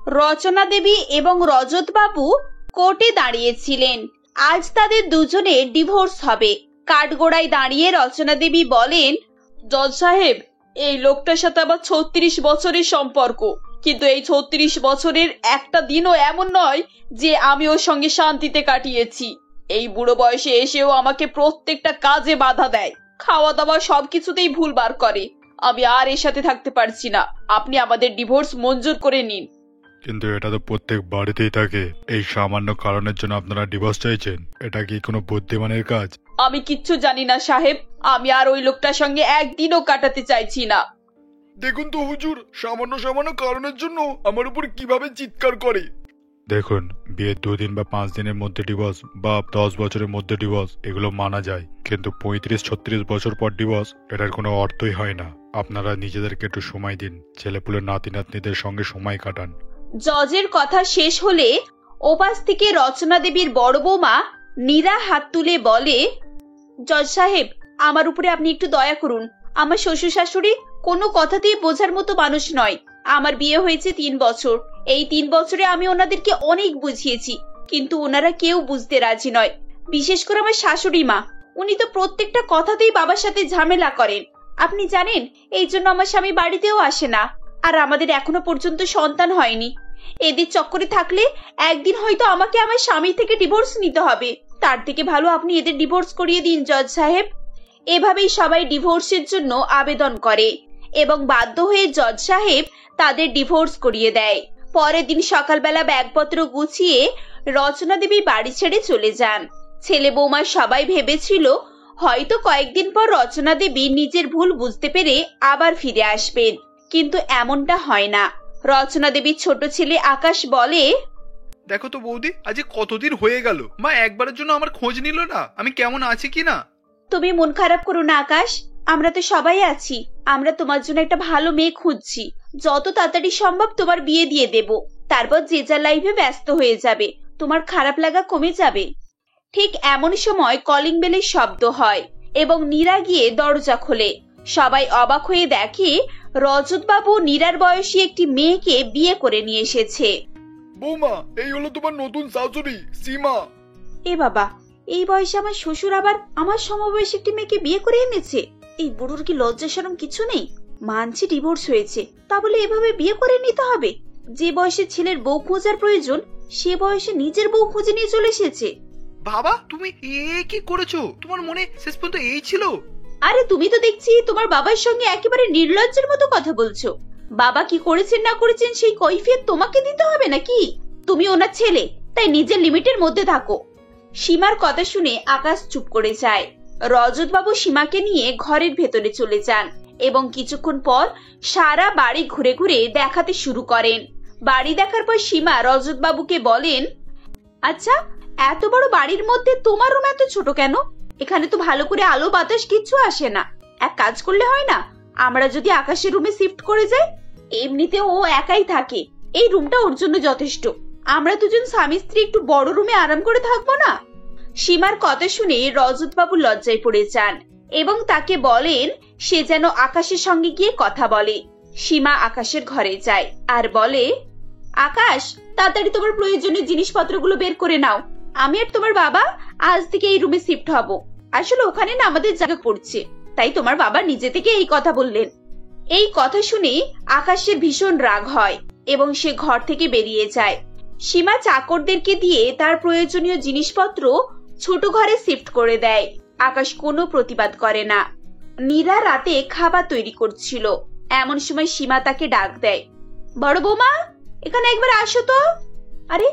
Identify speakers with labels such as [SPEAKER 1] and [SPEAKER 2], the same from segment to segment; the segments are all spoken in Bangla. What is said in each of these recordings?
[SPEAKER 1] রচনা দেবী এবং রজত বাবু কোর্টে দাঁড়িয়েছিলেন। আজ তাদের দুজনের ডিভোর্স হবে। কাঠগোড়ায় দাঁড়িয়ে রচনা দেবী বলেন, জজ সাহেব, এই লোকটার সাথে আমার ৩৬ বছরের সম্পর্ক, কিন্তু এই ৩৬ বছরের একটা দিনও এমন নয় যে আমি ওর সঙ্গে শান্তিতে কাটিয়েছি। এই বুড়ো বয়সে এসেও আমাকে প্রত্যেকটা কাজে বাধা দেয়, খাওয়া দাওয়া সবকিছুতেই ভুলবার করে। আমি আর এর সাথে থাকতে পারছি না। আপনি আমাদের ডিভোর্স মঞ্জুর করে নিন।
[SPEAKER 2] কিন্তু এটা তো প্রত্যেক বাড়িতেই থাকে। এই সামান্য কারণের জন্য আপনারা ডিভোর্স চাইছেন? এটা কি কোনো বুদ্ধিমানের কাজ?
[SPEAKER 1] আমি কিচ্ছু জানি না সাহেব। আমি আর ওই লোকটার সঙ্গে একদিনও কাটাতে চাইছি না।
[SPEAKER 3] দেখুন তো হুজুর, সামান্য সামান্য কারণের জন্য আমার উপর কিভাবে চিৎকার করে।
[SPEAKER 2] দেখুন, বিয়ের 2 দিন বা 5 দিনের মধ্যে ডিভোর্স বা 10 বছরের মধ্যে ডিভোর্স এগুলো মানা যায়, কিন্তু 35-36 বছর পর ডিভোর্স এটার কোনো অর্থই হয় না। আপনারা নিজেদেরকে একটু সময় দিন, ছেলেপুলে নাতি নাতনিদের সঙ্গে সময় কাটান।
[SPEAKER 1] জজের কথা শেষ হলে ওপাশ থেকে রচনা দেবীর বড় বৌমা নীরা হাত তুলে বলে, জজ সাহেব, আমার উপরে আপনি একটু দয়া করুন। আমার শ্বশুর শাশুড়ি কোনো কথাতেই বোঝার মতো মানুষ নয়। আমার বিয়ে হয়েছে 3 বছর। এই 3 বছরে আমি ওনাদেরকে অনেক বুঝিয়েছি, কিন্তু ওনারা কেউ বুঝতে রাজি নয়। বিশেষ করে আমার শাশুড়ি মা, উনি তো প্রত্যেকটা কথাতেই বাবার সাথে ঝামেলা করেন। আপনি জানেন, এই জন্য আমার স্বামী বাড়িতেও আসে না। আর আমাদের এখনো পর্যন্ত সন্তান হয়নি। এদের চক্করে থাকলে একদিন হয়তো আমাকে আমার স্বামী থেকে ডিভোর্স নিতে হবে। তার থেকে ভালো আপনি এদের ডিভোর্স করিয়ে দিন জজ সাহেব। এভাবেই সবাই ডিভোর্সের জন্য আবেদন করে এবং বাধ্য হয়ে জজ সাহেব তাদের ডিভোর্স করিয়ে দেয়। পরের দিন সকালবেলা ব্যাগপত্র গুছিয়ে রচনা দেবী বাড়ি ছেড়ে চলে যান। ছেলে বৌমা সবাই ভেবেছিল হয়তো কয়েকদিন পর রচনা দেবী নিজের ভুল বুঝতে পেরে আবার ফিরে আসবেন, কিন্তু এমনটা হয় না। রচনা দেবীর ছোট ছেলে আকাশ বলে,
[SPEAKER 3] দেখো তো বৌদি, আজ কতদিন হয়ে গেল, মা একবারের জন্য আমার খোঁজ নিল না আমি কেমন আছি কিনা।
[SPEAKER 1] তুমি মন খারাপ করো না আকাশ, আমরা তো সবাই আছি। আমরা তোমার জন্য একটা ভালো মেয়ে খুঁজছি। যত তাড়াতাড়ি সম্ভব তোমার বিয়ে দিয়ে দেব। তারপর যে যার লাইফে ব্যস্ত হয়ে যাবে, তোমার খারাপ লাগা কমে যাবে। ঠিক এমন সময় কলিং বেলের শব্দ হয় এবং নীরা গিয়ে দরজা খোলে। সবাই অবাক হয়ে দেখে রজত বাবু নীরার বয়সী একটি মেয়েকে বিয়ে করে নিয়ে এসেছে।
[SPEAKER 3] বৌমা, এই হলো তোমার নতুন শাশুড়ি সীমা।
[SPEAKER 1] এ বাবা, এই বয়সে আমার শ্বশুর আবার আমার সমবয়সী একটি মেয়েকে বিয়ে করে এনেছে। এই বুড়োর কি লজ্জা শরম কিছু নেই? মানছি ডিভোর্স হয়েছে, তা বলে এভাবে বিয়ে করে নিতে হবে? যে বয়সে ছেলের বউ খোঁজার প্রয়োজন, সে বয়সে নিজের বউ খুঁজে নিয়ে চলে এসেছে।
[SPEAKER 3] বাবা, তুমি কি করেছো? তোমার মনে শেষ পর্যন্ত এই ছিল?
[SPEAKER 1] আরে তুমি তো দেখছি তোমার বাবার সঙ্গে একেবারে নির্লজ্জের মতো কথা বলছো। বাবা কি করেছেন না করেছেন সেই কৈফিয়ত তোমাকে দিতে হবে নাকি? তুমি ওনার ছেলে, তাই নিজের লিমিটের মধ্যে থাকো। সীমার কথা শুনে আকাশ চুপ করে যায়। রজত বাবু সীমাকে নিয়ে ঘরের ভেতরে চলে যান এবং কিছুক্ষণ পর সারা বাড়ি ঘুরে ঘুরে দেখাতে শুরু করেন। বাড়ি দেখার পর সীমা রজত বাবুকে বলেন, আচ্ছা, এত বড় বাড়ির মধ্যে তোমার রুম এত ছোট কেন? এখানে তো ভালো করে আলো বাতাস কিচ্ছু আসে না। এক কাজ করলে হয় না, আমরা যদি আকাশের রুমে শিফট করে যাই? এমনিতে ও একাই থাকে, এই রুমটা ওর জন্য যথেষ্ট। আমরা দুজন স্বামী স্ত্রী একটু বড় রুমে আরাম করে থাকবো না? সীমার কথা শুনে রজত বাবু লজ্জায় পড়ে যান এবং তাকে বলেন সে যেন আকাশের সঙ্গে গিয়ে কথা বলে। সীমা আকাশের ঘরে যায় আর বলে, আকাশ, তাড়াতাড়ি তোমার প্রয়োজনীয় জিনিসপত্রগুলো বের করে নাও। আমি আর তোমার বাবা আজ থেকে এই রুমে শিফট হব। আসলে ওখানে না আমাদের জায়গা পড়ছে, তাই তোমার বাবা নিজে থেকে এই কথা বললেন। এই কথা শুনে আকাশের ভীষণ রাগ হয় এবং সে ঘর থেকে বেরিয়ে যায়। সীমা চাকরদেরকে দিয়ে তার প্রয়োজনীয় জিনিসপত্র ছোট ঘরে শিফট করে দেয়। আকাশ কোনো প্রতিবাদ করে না। নীরা রাতে খাবার তৈরি করছিল, এমন সময় সীমা তাকে ডাক দেয়, বড় বৌমা, এখানে একবার আসো তো। আরে,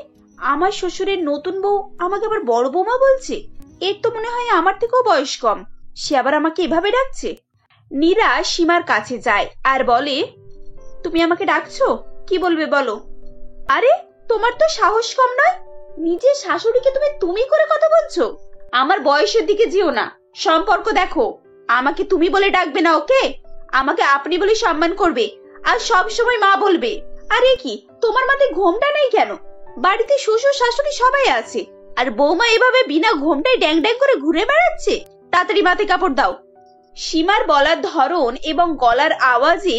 [SPEAKER 1] আমার শ্বশুরের নতুন বউ আমাকে আবার বড় বৌমা বলছে? এর তো মনে হয় আমার থেকেও বয়স কম, সে আবার আমাকে এভাবে ডাকছে। নীরা সীমার কাছে যায় আর বলে, তুমি আমাকে ডাকছো, কি বলবে বলো? আরে, তোমার তো সাহস কম নয়, নিজের শাশুড়িকে তুমি তুমি করে কথা বলছো। আমার বয়সের দিকে যেও না, সম্পর্ক দেখো। আমাকে তুমি বলে ডাকবে না, ওকে? আমাকে আপনি বলে সম্মান করবে আর সব সময় মা বলবে। আরে কি, তোমার মাথায় ঘোমটা নেই কেন? বাড়িতে শ্বশুর শাশুড়ি সবাই আছে, আর বৌমা এভাবে বিনা ঘোমটায় ড্যাং ড্যাং করে ঘুরে বেড়াচ্ছে। তাড়াতাড়ি মাথায় কাপড় দাও। সীমার বলার ধরন এবং গলার আওয়াজে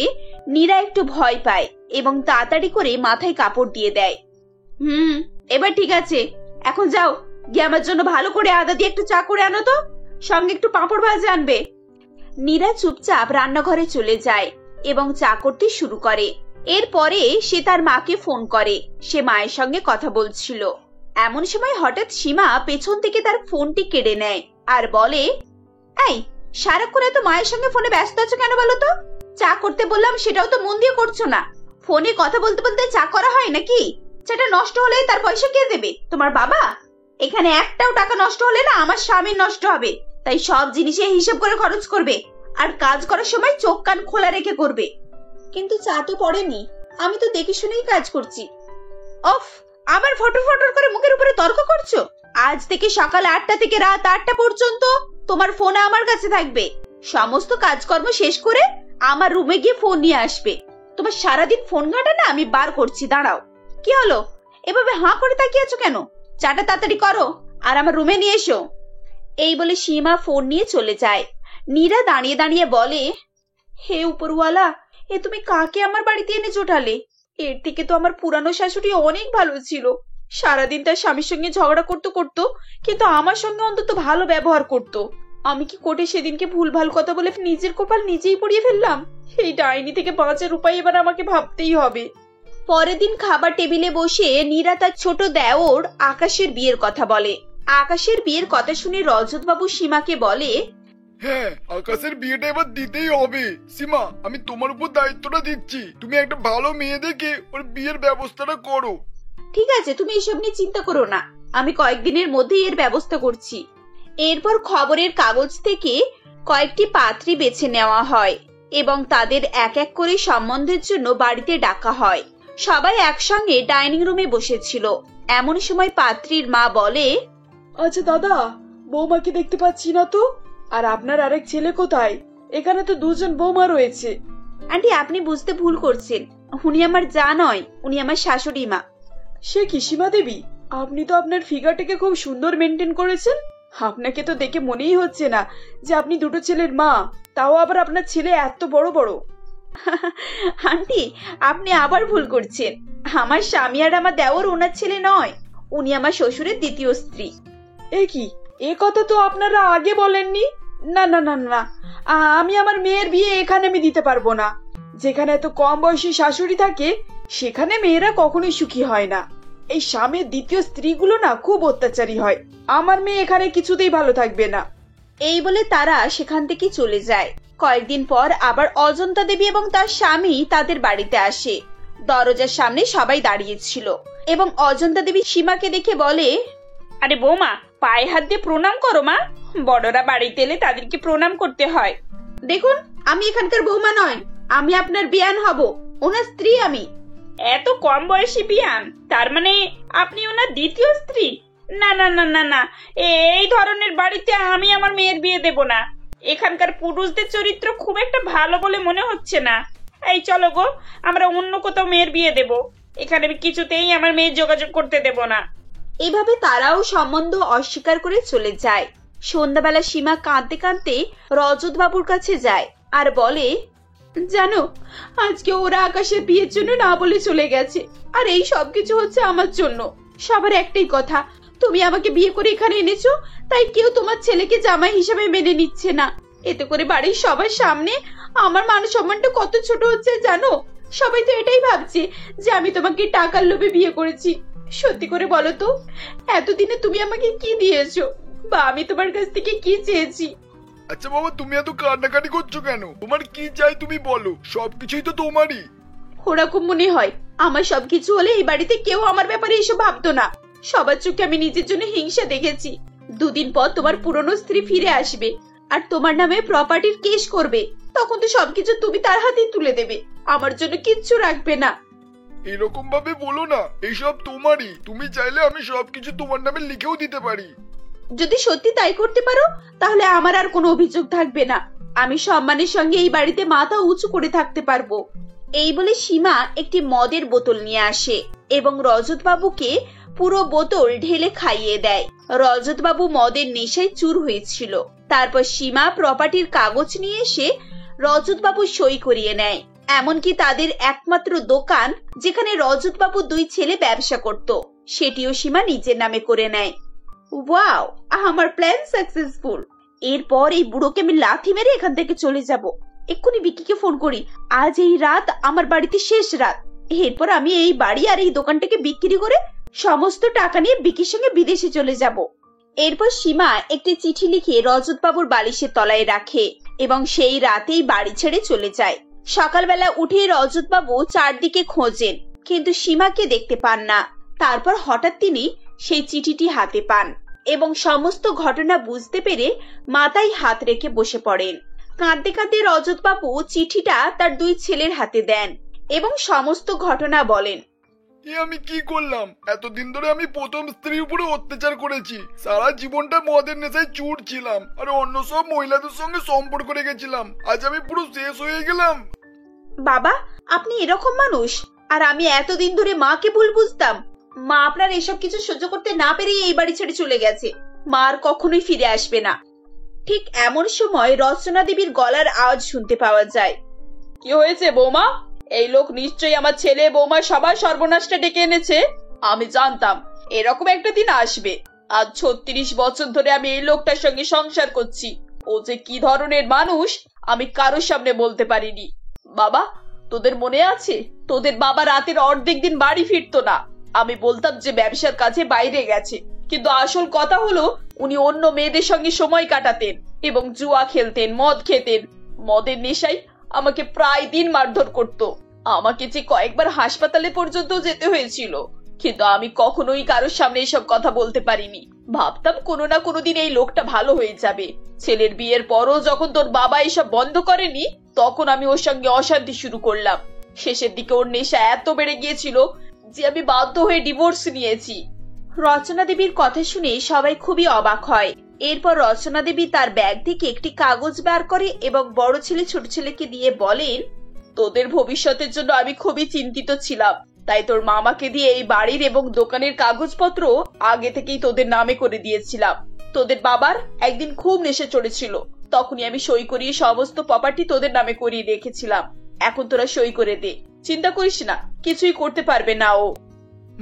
[SPEAKER 1] নীরা একটু ভয় পায় এবং তাড়াতাড়ি করে মাথায় কাপড় দিয়ে দেয়। এবার ঠিক আছে, এখন যাও, গিয়ে আমার জন্য ভালো করে আদা দিয়ে একটু চা করে আনো তো, সঙ্গে একটু পাঁপড় ভাজা আনবে। নীরা চুপচাপ রান্নাঘরে চলে যায় এবং চা করতে শুরু করে। এরপরে সে তার মাকে ফোন করে, সে মায়ের সঙ্গে কথা বলছিল। এমন সময় হঠাৎ সীমা পেছন থেকে তার ফোনটি কেড়ে নেয় আর বলে, এই সারাক্ষণ এত মায়ের সঙ্গে ফোনে ব্যস্ত আছো কেন বলো তো? চা করতে বললাম সেটাও তো মন দিয়ে করছো না। ফোনে কথা বলতে বলতে চা করা হয় নাকি? চাটা নষ্ট হলে তার পয়সা কে দেবে? তোমার বাবা? এখানে একটাও টাকা নষ্ট হলে না আমার স্বামীর নষ্ট হবে, তাই সব জিনিসে হিসাব করে খরচ করবে, আর কাজ করার সময় চোখ কান খোলা রেখে করবে। কিন্তু চা তো পড়েনি, আমি তো দেখে শুনেই কাজ করছি। অফ, আবার ফটর ফটর করে মুখের উপরে তর্ক করছো? আজ থেকে সকাল 8টা থেকে রাত 8টা পর্যন্ত তোমার ফোন আমার কাছে থাকবে। সমস্ত কাজকর্ম শেষ করে আমার রুমে গিয়ে ফোন নিয়ে আসবে। তোমার সারাদিন ফোন ঘাটা না আমি বার করছি, দাঁড়াও। কি হলো, এভাবে হাঁ করে তাকিয়ে আছো কেন? চাটা তাড়াতাড়ি করো আর আমার রুমে নিয়ে এসো। এই বলে সীমা ফোন নিয়ে চলে যায়। নীরা দাঁড়িয়ে দাঁড়িয়ে বলে, হে উপরওয়ালা, এ তুমি কাকে আমার বাড়িতে এনে জোটালে? এর থেকে তো আমার পুরানো শাশুড়ি অনেক ভালো ছিল। সারাদিন তার স্বামীর সঙ্গে ঝগড়া করতো, কিন্তু আমার সঙ্গে অন্তত ভালো ব্যবহার করতো। আমি কি কোটে সেদিনকে ভুলভাল কথা বলে নিজের কপাল নিজেই পড়িয়ে ফেললাম? এই ডাইনি থেকে বাঁচার উপায় এবার আমাকে ভাবতেই হবে। পরের দিন খাবার টেবিলে বসে নীরা তার ছোট দেওর আকাশের বিয়ের কথা বলে। আকাশের বিয়ের কথা শুনে রজত বাবু সীমাকে বলে,
[SPEAKER 3] হ্যাঁ, আকাশের বিয়েটা এবার দিতেই হবে। সীমা, আমি তোমার উপর দায়িত্বটা দিচ্ছি, তুমি একটা ভালো মেয়ে দেখে ওর বিয়ের ব্যবস্থাটা করো।
[SPEAKER 1] ঠিক আছে, তুমি এসব নিয়ে চিন্তা করো না, আমি কয়েকদিনের মধ্যেই এর ব্যবস্থা করছি। এরপর খবরের কাগজ থেকে কয়েকটি পাত্রী বেছে নেওয়া হয় এবং তাদের এক এক করে সম্বন্ধের জন্য বাড়িতে ডাকা হয়। সবাই একসঙ্গে ডাইনিং রুমে বসেছিল। এমন সময় পাত্রীর মা বলে,
[SPEAKER 4] আচ্ছা দাদা, বৌমাকে দেখতে পাচ্ছি না তো। আর আপনার আরেক ছেলে কোথায়? এখানে তো দুজন বৌমা রয়েছে।
[SPEAKER 1] আন্টি, আপনি বুঝতে ভুল করছেন, উনি আমার যা নয়, উনি আমার শাশুড়ি মা।
[SPEAKER 4] সে কি সীমা দেবী, আপনি তো আপনার ফিগারটাকে খুব সুন্দর মেনটেন করেছেন। আপনাকে তো দেখে মনেই হচ্ছে না যে আপনি দুটো ছেলের মা, তাও আবার আপনার ছেলে এত বড় বড়।
[SPEAKER 1] আন্টি, আপনি আবার ভুল করছেন। আমার স্বামী আর আমার দেওর ওনার ছেলে নয়, উনি আমার শ্বশুরের দ্বিতীয় স্ত্রী।
[SPEAKER 4] এ কি, এ কথা তো আপনারা আগে বলেননি। না না না না, আমি আমার মেয়ের বিয়ে এখানে আমি দিতে পারবো না। যেখানে এত কম বয়সী শাশুড়ি থাকে সেখানে মেয়েরা কখনোই সুখী হয় না। এই স্বামীর দ্বিতীয় স্ত্রীগুলো না খুব অত্যাচারী হয়। আমার মেয়ে এখানে কিছুতেই ভালো থাকবে না।
[SPEAKER 1] এই বলে তারা সেখান থেকে চলে যায়। কয়েকদিন পর আবার অজন্তা দেবী এবং তার স্বামী তাদের বাড়িতে আসে। দরজার সামনে সবাই দাঁড়িয়েছিল এবং অজন্তা দেবী সীমাকে দেখে বলে, আরে বৌমা, পায়ে হাত দিয়ে প্রণাম করো মা, বড়রা বাড়িতে এলে তাদেরকে প্রণাম করতে হয়। দেখুন, আমি এখানকার বৌমা নয়, আমি আপনার বিয়ান হব, ওনার স্ত্রী আমি। এত কম বয়সী বিয়ান, তার মানে আপনি ওনার দ্বিতীয় স্ত্রী? না না না না না, এই ধরনের বাড়িতে আমি আমার মেয়ের বিয়ে দেব না। এখানকার পুরুষদের চরিত্র খুব একটা ভালো বলে মনে হচ্ছে না। এই চলো গো, আমরা অন্য কোথাও মেয়ের বিয়ে দেব, এখানে আমি কিছুতেই আমার মেয়ের যোগাযোগ করতে দেব না। এভাবে তারাও সম্বন্ধ অস্বীকার করে চলে যায়। সন্ধ্যাবেলা সীমা কাঁদতে কাঁদতে রজত বাবুর কাছে যায় আর বলে, জানো, আজকে ওরা আকাশের বিয়ের জন্য না বলে চলে গেছে, আর এই সবকিছু হচ্ছে আমার জন্য। সবার একটাই কথা, তুমি আমাকে বিয়ে করে এখানে এনেছো, তাই কেউ তোমার ছেলেকে জামাই হিসেবে মেনে নিচ্ছে না। এতে করে বাড়ির সবার সামনে আমার মান সম্মানটা কত ছোট হচ্ছে জানো? সবাই তো এটাই ভাবছে যে আমি তোমাকে টাকার লোভে বিয়ে করেছি। সত্যি করে বলো তো, এতদিনে তুমি আমাকে কি দিয়েছো, বা আমি তোমার কাছ থেকে কি চেয়েছি?
[SPEAKER 3] আচ্ছা বাবা, তুমি এত কান্নাকাটি করছো কেন? তোমার কি চাই তুমি বলো, সবকিছুই তো তোমারই।
[SPEAKER 1] ওরকম মনে হয় আমার সবকিছু হলে এই বাড়িতে কেউ আমার ব্যাপারে এসব ভাবতো না। সবার চোখে আমি নিজের জন্য হিংসা দেখেছি। দুদিন পর তোমার পুরনো স্ত্রী ফিরে আসবে আর তোমার নামে প্রপার্টির কেস করবে, তখন তো সবকিছু তুমি তার হাতেই তুলে দেবে, আমার জন্য কিচ্ছু রাখবে না।
[SPEAKER 3] এরকম ভাবে বলো না, এইসব তোমারই, তুমি চাইলে আমি সবকিছু তোমার নামে লিখেও দিতে পারি।
[SPEAKER 1] যদি সত্যি তাই করতে পারো তাহলে আমার আর কোনো অভিযোগ থাকবে না, আমি সম্মানের সঙ্গে এই বাড়িতে মাথা উঁচু করে থাকতে পারবো। এই বলে সীমা একটি মদের বোতল নিয়ে আসে এবং রজত বাবুকে পুরো বোতল ঢেলে খাইয়ে দেয়। রজত বাবু মদের নেশায় চুর হয়েছিল। তারপর সীমা প্রপার্টির কাগজ নিয়ে এসে রজত বাবু সই করিয়ে নেয় এমনকি তাদের একমাত্র দোকান যেখানে রজত বাবু দুই ছেলে ব্যবসা করত সেটিও সীমা নিজের নামে করে নেয়। ওয়াও, আমার প্ল্যান সাকসেসফুল। এরপর এই বুড়োকে আমি লাথি মেরে এখান থেকে চলে যাব। এক্ষুনি বিকিকে ফোন করি। আজ এই রাত আমার বাড়িতে শেষ রাত। এরপর আমি এই বাড়ি আর এই দোকানটাকে বিক্রি করে সমস্ত টাকা নিয়ে বিকির সঙ্গে বিদেশে চলে যাব। এরপর সীমা একটি চিঠি লিখে রজত বাবুর বালিশের তলায় রাখে এবং সেই রাতেই বাড়ি ছেড়ে চলে যায়। সকালবেলা উঠে রজত বাবু চারদিকে খোঁজেন, কিন্তু সীমাকে দেখতে পান না। তারপর হঠাৎ তিনি সেই চিঠিটি হাতে পান এবং সমস্ত ঘটনা বুঝতে পেরে মাথায় হাত রেখে বসে পড়েন। কাঁদতে কাঁদতে রজত বাবু চিঠিটা তার দুই ছেলের হাতে দেন এবং সমস্ত ঘটনা বলেন।
[SPEAKER 3] আমি কি করলাম? এতদিন ধরে আমি প্রথম স্ত্রীর উপরে অত্যাচার করেছি। সারা জীবনটা মদের নেশায় চুর ছিলাম আর অন্য সব মহিলাদের সঙ্গে সম্পর্ক রেখেছিলাম। আজ আমি পুরো শেষ হয়ে গেলাম।
[SPEAKER 1] বাবা, আপনি এরকম মানুষ? আর আমি এতদিন ধরে মাকে ভুল বুঝতাম। মা আপনার এসব কিছু সহ্য করতে না পেরে এই বাড়ি ছেড়ে চলে গেছে। মা আর কখনোই ফিরে আসবে না। ঠিক এমন সময় রচনা দেবীর গলার আওয়াজ শুনতে পাওয়া যায়।
[SPEAKER 4] কি হয়েছে বৌমা? এই লোক নিশ্চয়ই আমার ছেলে বৌমা সবার সর্বনাশটা ডেকে এনেছে। আমি জানতাম এরকম একটা দিন আসবে। আজ 36 বছর ধরে আমি এই লোকটার সঙ্গে সংসার করছি। ও যে কি ধরনের মানুষ আমি কারোর সামনে বলতে পারিনি। বাবা, তোদের মনে আছে তোদের বাবা রাতের অর্ধেক দিন বাড়ি ফিরতো না? আমি বলতাম যে ব্যবসার কাজে বাইরে গেছে, কিন্তু আসল কথা হলো উনি অন্য মেয়েদের সঙ্গে সময় কাটাতেন এবং জুয়া খেলতেন, মদ খেতেন। মদের নেশায় আমাকে প্রায় দিন মারধর করত। আমাকে যে কয়েকবার হাসপাতালে পর্যন্ত যেতে হয়েছিল, কিন্তু আমি কখনোই কারোর সামনে এসব কথা বলতে পারিনি। ভাবতাম কোনো না কোনোদিন এই লোকটা ভালো হয়ে যাবে। ছেলের বিয়ের পরও যখন তোর বাবা এসব বন্ধ করেনি, তখন আমি ওর সঙ্গে অশান্তি শুরু করলাম। শেষের দিকে ওর নেশা এত বেড়ে গিয়েছিল যে আমি বাধ্য হয়ে ডিভোর্স নিয়েছি।
[SPEAKER 1] রচনা দেবীর কথা শুনে সবাই খুবই অবাক হয়। এরপর রচনা দেবী তার ব্যাগ থেকে একটি কাগজ বার করে এবং বড় ছেলে ছোট ছেলেকে দিয়ে বলেন,
[SPEAKER 4] তোদের ভবিষ্যতের জন্য আমি খুবই চিন্তিত ছিলাম, তাই তোর মামাকে দিয়ে এই বাড়ির এবং দোকানের কাগজপত্র আগে থেকেই তোদের নামে করে দিয়েছিলাম। তোদের বাবার একদিন খুব নেশা চড়েছিল, তখনই আমি সই করিয়ে সমস্ত প্রপার্টি তোদের নামে করিয়ে রেখেছিলাম। এখন তোরা সই করে দে। চিন্তা করিস না, কিছুই করতে পারবে না ও।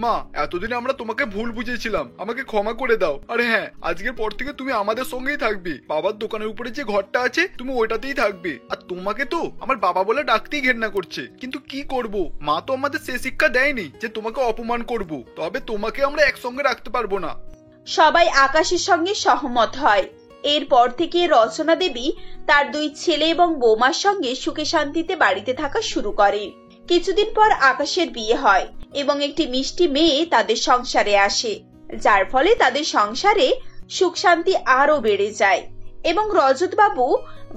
[SPEAKER 3] মা, এতদিন আমরা তোমাকে ভুল বুঝেছিলাম, আমাকে ক্ষমা করে দাও। আরে হ্যাঁ, আজকের পর থেকে তুমি আমাদের সঙ্গেই থাকবে। বাবার দোকানের উপরে যে ঘরটা আছে তুমি ওইটাতেই থাকবে। আর তোমাকে তো আমার বাবা বলে ডাকতেই ঘেন্না করছে, কিন্তু কি করব, মা তো আমাদের সে শিক্ষা দেয়নি যে তোমাকে অপমান করব। তবে তোমাকে আমরা একসঙ্গে রাখতে পারবো না।
[SPEAKER 1] সবাই আকাশের সঙ্গে সহমত হয়। এরপর থেকে রচনা দেবী তার দুই ছেলে এবং বৌমার সঙ্গে সুখে শান্তিতে বাড়িতে থাকা শুরু করেন। কিছুদিন পর আকাশের বিয়ে হয় এবং একটি মিষ্টি মেয়ে তাদের সংসারে আসে, যার ফলে তাদের সংসারে সুখ শান্তি আরো বেড়ে যায় এবং রজত বাবু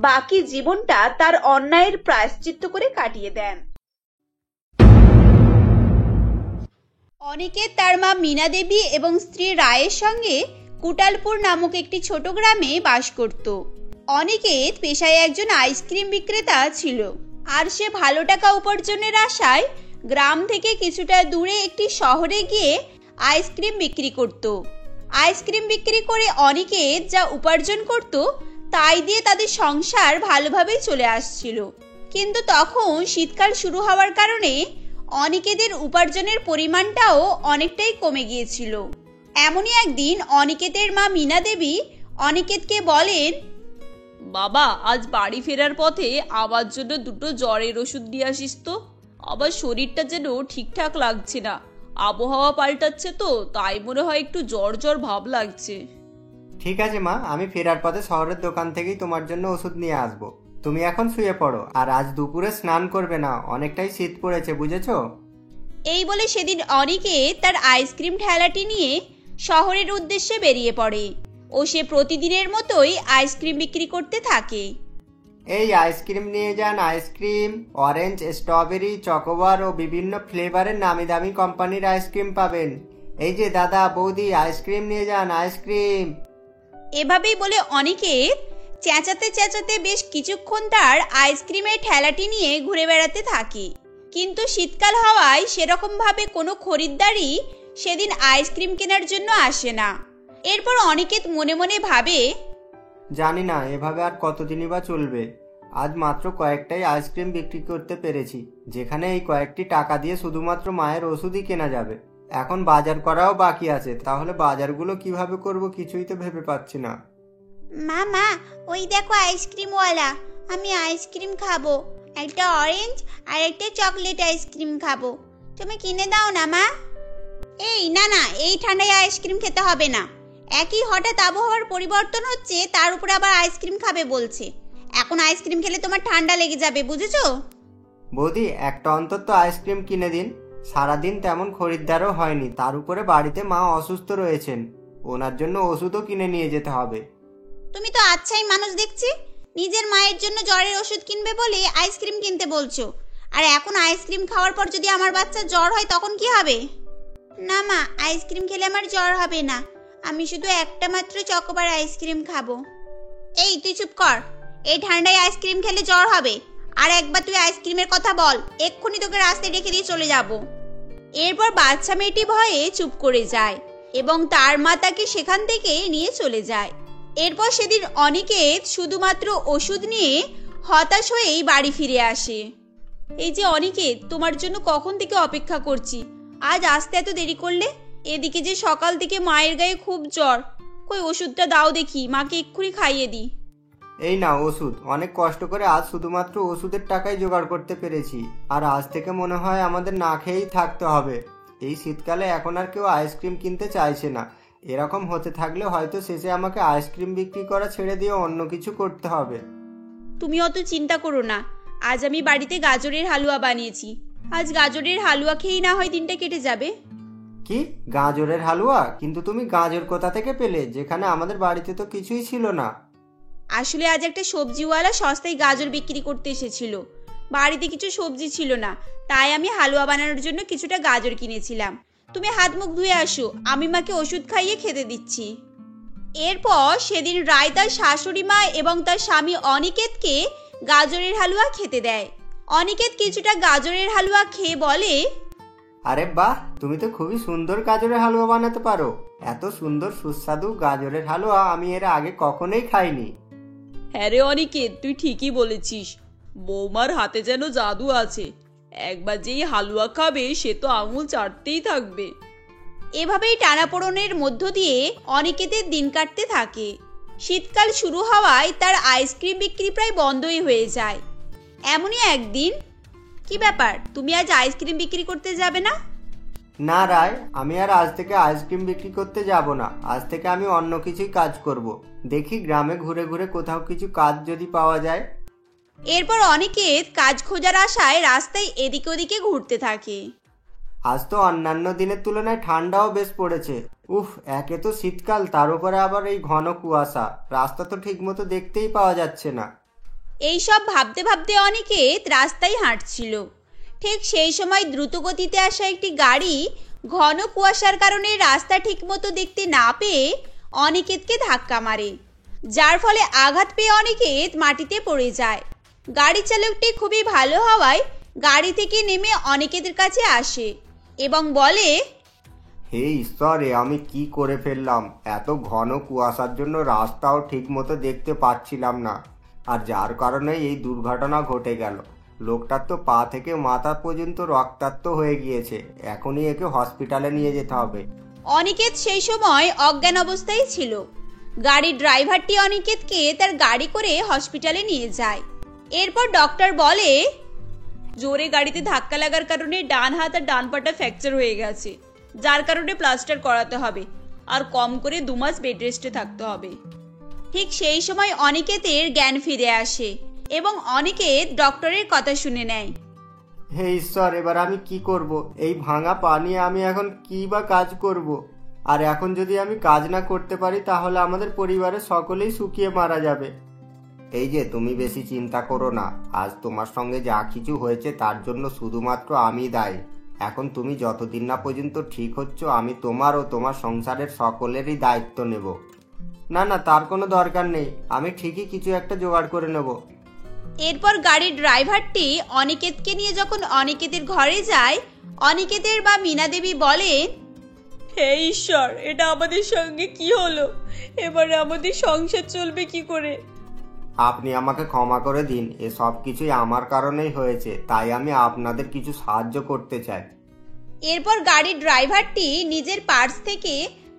[SPEAKER 1] বাকি জীবনটা তার অন্যায়ের প্রায়শ্চিত্ত করে কাটিয়ে দেন। অনিকেত তার মা মীনা দেবী এবং স্ত্রী রায়ের সঙ্গে কুটালপুর নামক একটি ছোট গ্রামে বাস করত। অনিকেত পেশায় একজন আইসক্রিম বিক্রেতা ছিল, আর সে ভালো টাকা উপার্জনের আশায় গ্রাম থেকে কিছুটা দূরে একটি শহরে গিয়ে আইসক্রিম বিক্রি করত। আইসক্রিম বিক্রি করে অনিকেত যা উপার্জন করত তাই দিয়ে তাদের সংসার ভালোভাবেই চলে আসছিল। কিন্তু তখন শীতকাল শুরু হওয়ার কারণে অনিকেতের উপার্জনের পরিমাণটাও অনেকটাই কমে গিয়েছিল। এমনই একদিন অনিকেতের মা মীনা দেবী অনিকেতকে বলেন,
[SPEAKER 5] বাবা, আজ বাড়ি ফেরার পথে আমার জন্য দুটো জ্বরের ওষুধ দিয়ে আসিস তো। আবার শরীরটা যেন ঠিকঠাক লাগছে না, আবহাওয়া পাল্টাচ্ছে তো, তাই মনে হয় একটু জ্বর জ্বর ভাব লাগছে।
[SPEAKER 6] ঠিক আছে মা, আমি ফেরার পথে শহরের দোকান থেকেই তোমার জন্য ওষুধ নিয়ে আসবো। তুমি এখন শুয়ে পড়ো, আর আজ দুপুরে স্নান করবে না, অনেকটাই শীত পড়েছে, বুঝেছো?
[SPEAKER 1] এই বলে সেদিন অনিকেত তার আইসক্রিম ঠেলাটি নিয়ে শহরের উদ্দেশ্যে বেরিয়ে পড়ে ও সে প্রতিদিনের মতোই আইসক্রিম বিক্রি করতে থাকে।
[SPEAKER 6] এই আইসক্রিম নিয়ে যান, আইসক্রিম অরেঞ্জ, স্ট্রবেরি, চকোবার ও বিভিন্ন ফ্লেভারের নামি দামি কোম্পানির আইসক্রিম পাবেন। এই যে দাদা, বৌদি, আইসক্রিম নিয়ে যান, আইসক্রিম।
[SPEAKER 1] এভাবেই বলে অনিকেত চেঁচাতে চেঁচাতে বেশ কিছুক্ষণ তার আইসক্রিমের ঠেলাটি নিয়ে ঘুরে বেড়াতে থাকে। কিন্তু শীতকাল হওয়ায় সেরকম ভাবে কোনো খরিদ্দারই সেদিন আইসক্রিম কেনার জন্য আসে না। এরপর অনিকেত মনে মনে ভাবে,
[SPEAKER 6] জানি না এভাবে আর কতদিনই বা চলবে। আজ মাত্র কয়েকটাই আইসক্রিম বিক্রি করতে পেরেছি, যেখানে এই কয়েকটি টাকা দিয়ে শুধুমাত্র মায়ের ওষুধই কেনা যাবে। এখন বাজার করাও বাকি আছে, তাহলে বাজারগুলো কিভাবে করব কিছুই তো ভেবে পাচ্ছি না।
[SPEAKER 7] মামা, ওই দেখো আইসক্রিমওয়ালা, আমি আইসক্রিম খাবো। একটা অরেঞ্জ আর একটা চকলেট আইসক্রিম খাবো, তুমি কিনে দাও না মা। এই না না, এই ঠান্ডায় আইসক্রিম খেতে হবে না। একই হঠাৎ আবহাওয়ার পরিবর্তন হচ্ছে, তার উপরে আবার আইসক্রিম খাবে বলছে। এখন আইসক্রিম খেলে তোমার ঠান্ডা লেগে যাবে, বুঝেছো?
[SPEAKER 6] বৌদি, একটা অন্তত আইসক্রিম কিনে দিন। সারাদিন তেমন খরিদ্দারও হয়নি, তার উপরে বাড়িতে মা অসুস্থ রয়েছেন, ওনার জন্য ওষুধও কিনে নিয়ে যেতে হবে।
[SPEAKER 7] তুমি তো আচ্ছাই মানুষ দেখছি, নিজের মায়ের জন্য জ্বরের ওষুধ কিনবে বলে আইসক্রিম কিনতে বলছো। আর এখন আইসক্রিম খাওয়ার পর যদি আমার বাচ্চার জ্বর হয় তখন কি হবে? না মা, আইসক্রিম খেলে আমার জ্বর হবে না, আমি শুধু একটা মাত্র চকোবার আইসক্রিম খাবো। এই তুই চুপ কর, এই ঠান্ডায় আইসক্রিম খেলে জ্বর হবে। আর একবার তুই আইসক্রিমের কথা বল, এক্ষুনি তোকে রাস্তায় রেখে দিয়ে চলে যাব।
[SPEAKER 5] এরপর বাচ্চা মেয়েটি ভয়ে চুপ করে যায় এবং তার মা তাকে সেখান থেকে নিয়ে চলে যায়। এরপর সেদিন অনিকেত শুধুমাত্র ওষুধ নিয়ে হতাশ হয়েই বাড়ি ফিরে আসে। এই যে অনিকেত, তোমার জন্য কখন থেকে অপেক্ষা করছি, আজ আসতে এত দেরি করলে? এদিকে যে সকাল থেকে মায়ের গায়ে খুব জ্বর, কই ওষুধটা দাও দেখি, মাকে এক্ষুনি খাইয়ে দিই।
[SPEAKER 6] এই না ওষুধ, অনেক কষ্ট করে আজ শুধুমাত্র ওষুধের টাকাই জোগাড় করতে পেরেছি, আর আজ থেকে মনে হয় আমাদের না খেয়েই থাকতে হবে। এই শীতকালে এখন আর কেউ আইসক্রিম কিনতে চাইছে না। এরকম হতে থাকলে হয়তো শেষে আমাকে আইসক্রিম বিক্রি করা ছেড়ে দিয়ে অন্য কিছু করতে হবে।
[SPEAKER 5] তুমি অত চিন্তা করো না, আজ আমি বাড়িতে গাজরের হালুয়া বানিয়েছি, আজ গাজরের হালুয়া খেয়েই না হয় দিনটা কেটে যাবে।
[SPEAKER 6] কি, গাজরের হালুয়া? কিন্তু তুমি গাজর কোথা থেকে পেলে, যেখানে আমাদের বাড়িতে তো কিছুই ছিল না?
[SPEAKER 5] আসলে আজ একটা সবজিওয়ালা সস্তায় গাজর বিক্রি করতে এসেছিল, বাড়িতে কিছু সবজি ছিল না, তাই আমি হালুয়া বানানোর জন্য কিছুটা গাজর কিনেছিলাম। তুমি হাত মুখ ধুয়ে আসো, আমি মাকে ওষুধ খাইয়ে খেতে দিচ্ছি। এরপর সেদিন রায় তার শাশুড়ি মা এবং তার স্বামী অনিকেতকে গাজরের হালুয়া খেতে দেয়। অনিকেত কিছুটা গাজরের হালুয়া খেয়ে বলে,
[SPEAKER 6] আরে বাহ, তুমি তো খুবই সুন্দর গাজরের হালুয়া বানাতে পারো। এত সুন্দর সুস্বাদু গাজরের হালুয়া আমি এর আগে কখনোই খাইনি।
[SPEAKER 5] হ্যাঁ রে অনিকেত, তুই ঠিকই বলেছিস, বৌমার হাতে যেন জাদু আছে, একবার যেই হালুয়া খাবে সে তো আঙুল চাটতেই থাকবে। এভাবেই টানাপোড়েনের মধ্য দিয়ে অনিকেতের দিন কাটতে থাকে। শীতকাল শুরু হওয়ায় তার আইসক্রিম বিক্রি প্রায় বন্ধই হয়ে যায়। এমনই একদিন, কি ব্যাপার, তুমি আজ আইসক্রিম বিক্রি করতে যাবে না?
[SPEAKER 6] না রায়, আমি আর আজ থেকে আইসক্রিম বিক্রি করতে যাব না। আজ থেকে আমি অন্য কিছুই কাজ করব। দেখি গ্রামে ঘুরে ঘুরে কোথাও কিছু কাজ যদি পাওয়া যায়।
[SPEAKER 5] এরপর অনিকেত কাজ খোঁজার আশায় রাস্তায় এদিকে ওদিকে ঘুরতে থাকে।
[SPEAKER 6] আজ তো অন্যান্য দিনের তুলনায় ঠান্ডাও বেশ পড়েছে। উফ, একে তো শীতকাল, তার উপরে আবার এই ঘন কুয়াশা, রাস্তা তো ঠিক মতো দেখতেই পাওয়া যাচ্ছে না।
[SPEAKER 5] এইসব ভাবতে ভাবতে অনিকেত রাস্তায় হাঁটছিল। ঠিক সেই সময় দ্রুতগতিতে আসা একটি গাড়ি ঘন কুয়াশার কারণে রাস্তা ঠিকমতো দেখতে না পেয়ে অনিকেতকে ধাক্কা মারে, যার ফলে আঘাত পেয়ে অনিকেত মাটিতে পড়ে যায়। গাড়ি চালকটি খুবই ভালো হওয়ায় গাড়ি থেকে নেমে অনিকেতের কাছে আসে এবং বলে,
[SPEAKER 6] হে ঈশ্বর, আমি কি করে ফেললাম! এত ঘন কুয়াশার জন্য রাস্তাও ঠিক মতো দেখতে পাচ্ছিলাম না, আর যার কারণে এই দুর্ঘটনা ঘটে গেল। লোকটার তো পা থেকে মাথা পর্যন্ত রক্তাক্ত হয়ে গিয়েছে, এখনই একে হসপিটালে নিয়ে যেতে হবে।
[SPEAKER 5] অনিকেত সেই সময় অজ্ঞান অবস্থায় ছিল। গাড়ির ড্রাইভারটি অনিকেতকে তার গাড়ি করে হসপিটালে নিয়ে যায়। এরপর ডক্টর বলে, জোরে গাড়িতে ধাক্কা লাগার কারণে ডান হাত আর ডান পাটা ফ্র্যাকচার হয়ে গেছে, যার কারণে প্লাস্টার করাতে হবে আর কম করে 2 মাস বেড রেস্টে থাকতে হবে। ঠিক সেই সময় অনিকেতের জ্ঞান ফিরে আসে এবং অনিকেত ডক্টরের কথা শুনে নেয়।
[SPEAKER 6] হে ঈশ্বর, এবার আমি কি করব? এই ভাঙা পা নিয়ে আমি এখন কি বা কাজ করব? আর এখন যদি আমি কাজ না করতে পারি তাহলে আমাদের পরিবারের সকলেই শুকিয়ে মারা যাবে। এই যে, তুমি বেশি চিন্তা করো না, আজ তোমার সঙ্গে যা কিছু হয়েছে তার জন্য শুধুমাত্র আমি দায়ী। এখন তুমি যতদিন না পর্যন্ত ঠিক হচ্ছ, আমি তোমার ও তোমার সংসারের সকলেরই দায়িত্ব নেব। না না, তার কোনো দরকার নেই, আমি ঠিকই কিছু একটা জোগাড় করে নেব।
[SPEAKER 5] এরপর গাড়ির ড্রাইভারটি অনিকেতকে নিয়ে যখন অনিকেতের ঘরে যায়, অনিকেতের মা মীনা দেবী বলেন, হে ঈশ্বর, এটা আমাদের সঙ্গে কি হলো? এবারে আমাদের সংসার চলবে কি করে?
[SPEAKER 6] আপনি আমাকে ক্ষমা করে দিন, এ সব কিছুই আমার কারণেই হয়েছে, তাই আমি আপনাদের কিছু সাহায্য করতে চাই।
[SPEAKER 7] এরপর গাড়ির ড্রাইভারটি নিজের পার্স থেকে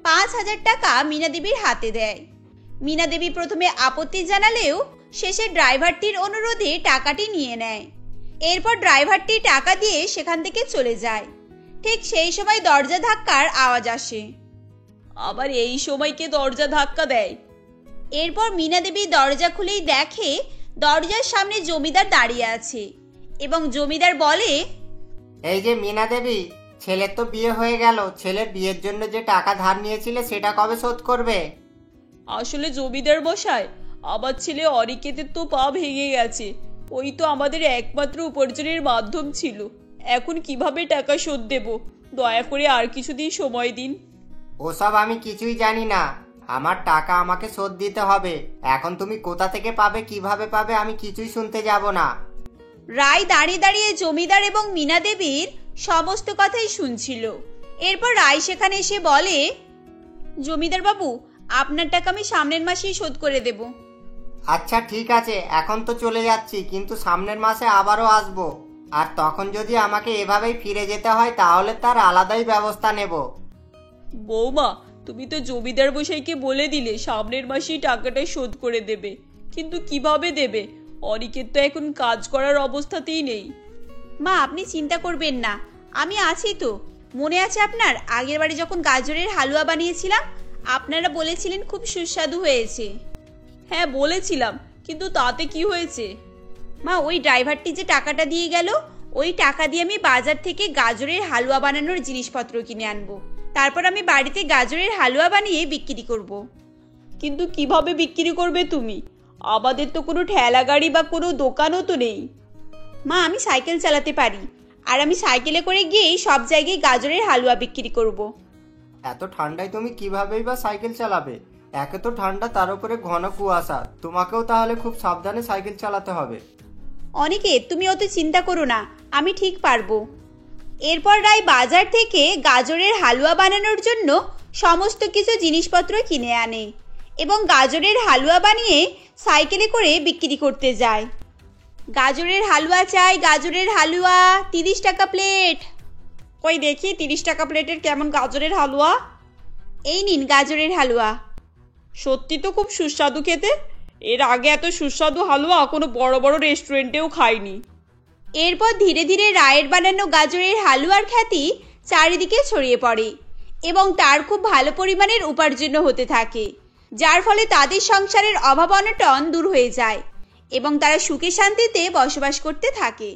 [SPEAKER 7] 5,000 টাকা মীনা দেবীর হাতে দেয়। মীনা দেবী প্রথমে আপত্তি জানালেও শেষে ড্রাইভারটির অনুরোধে টাকাটি নিয়ে নেয়। এরপর ড্রাইভারটি টাকা দিয়ে সেখান থেকে চলে যায়। ঠিক সেই সময় দরজা ধাক্কার আওয়াজ আসে।
[SPEAKER 5] আবার এই সময়কে দরজা ধাক্কা দেয়?
[SPEAKER 7] এরপর মীনা দেবী দরজা খুলেই দেখে দরজার সামনে জমিদার দাঁড়িয়ে আছে এবং জমিদার বলে,
[SPEAKER 6] এই যে মীনা দেবী, ছেলের তো বিয়ে হয়ে গেল, ছেলের বিয়ের জন্য যে টাকা ধার নিয়েছিলে সেটা কবে শোধ করবে?
[SPEAKER 5] আসলে জমিদার মশাই, আমার ছেলে অনিকেতের তো পা ভেঙে গেছে, ওই তো আমাদের একমাত্র উপার্জনের মাধ্যম ছিল। এখন কিভাবে টাকা শোধ দেব? দয়া করে আর কিছুদিন সময় দিন।
[SPEAKER 6] ওসব আমি কিছুই জানি না, আমার টাকা আমাকে শোধ দিতে হবে। এখন তুমি কোথা থেকে পাবে, কিভাবে পাবে, আমি কিছুই শুনতে যাব না।
[SPEAKER 7] রায় দাঁড়িয়ে দাঁড়িয়ে জমিদার এবং মীনা দেবীর সমস্ত কথাই শুনছিল। এরপর রায় সেখানে এসে বলে, জমিদার বাবু, আপনার টাকা আমি সামনের মাসেই শোধ করে দেব।
[SPEAKER 6] আচ্ছা ঠিক আছে, এখন তো চলে যাচ্ছি, কিন্তু সামনের মাসে আবারও আসবো, আর তখন যদি আমাকে এভাবেই ফিরে যেতে হয় তাহলে তার আলাদাই ব্যবস্থা নেব।
[SPEAKER 5] বৌমা, তুমি তো জমিদার মশাইকে বলে দিলে সামনের মাসেই টাকাটা শোধ করে দেবে, কিন্তু কিভাবে দেবে? অনিকেত তো এখন কাজ করার অবস্থাতেই নেই।
[SPEAKER 7] মা, আপনি চিন্তা করবেন না, আমি আছি তো। মনে আছে আপনার আগের বারে যখন গাজরের হালুয়া বানিয়েছিলাম, আপনারা বলেছিলেন খুব সুস্বাদু হয়েছে।
[SPEAKER 5] হ্যাঁ বলেছিলাম, কিন্তু তাতে কি হয়েছে?
[SPEAKER 7] মা, ওই ড্রাইভারটি যে টাকাটা দিয়ে গেল, ওই টাকা দিয়ে আমি বাজার থেকে গাজরের হালুয়া বানানোর জিনিসপত্র কিনে আনবো। তারপর আমি বাড়িতে গাজরের হালুয়া বানিয়ে বিক্রি করব।
[SPEAKER 5] কিন্তু কিভাবে বিক্রি করবে তুমি? আমাদের তো কোনো ঠেলা গাড়ি বা কোনো দোকানও তো নেই।
[SPEAKER 7] মা, আমি সাইকেল চালাতে পারি, আর আমি সাইকেলে করে গিয়েই সব জায়গায় গাজরের হালুয়া বিক্রি করব।
[SPEAKER 6] এত ঠান্ডায় তুমি কিভাবেই বা সাইকেল চালাবে? একে তো ঠান্ডা, তার উপরে ঘন কুয়াশা, তোমাকেও তাহলে খুব সাবধানে সাইকেল চালাতে হবে।
[SPEAKER 7] অনিকেত, তুমি অত চিন্তা করো না, আমি ঠিক পারবো। এরপর রায় বাজার থেকে গাজরের হালুয়া বানানোর জন্য সমস্ত কিছু জিনিসপত্র কিনে আনে এবং গাজরের হালুয়া বানিয়ে সাইকেলে করে বিক্রি করতে যায়। গাজরের হালুয়া চাই, গাজরের হালুয়া, 30 টাকা প্লেট।
[SPEAKER 5] কই দেখি 30 টাকা প্লেটের কেমন গাজরের হালুয়া?
[SPEAKER 7] এই নিন গাজরের হালুয়া।
[SPEAKER 5] সত্যি তো খুব সুস্বাদু খেতে। এর আগে এত সুস্বাদু হালুয়া কোনো বড় বড় রেস্টুরেন্টেও খাইনি।
[SPEAKER 7] এরপর ধীরে ধীরে রায়ের বানানো গাজরের হালুয়ার খ্যাতি চারিদিকে ছড়িয়ে পড়ে এবং তার খুব ভালো পরিমাণের উপার্জন হতে থাকে, যার ফলে তাদের সংসারের অভাব অনটন দূর হয়ে যায় এবং তারা সুখে শান্তিতে বসবাস করতে থাকে।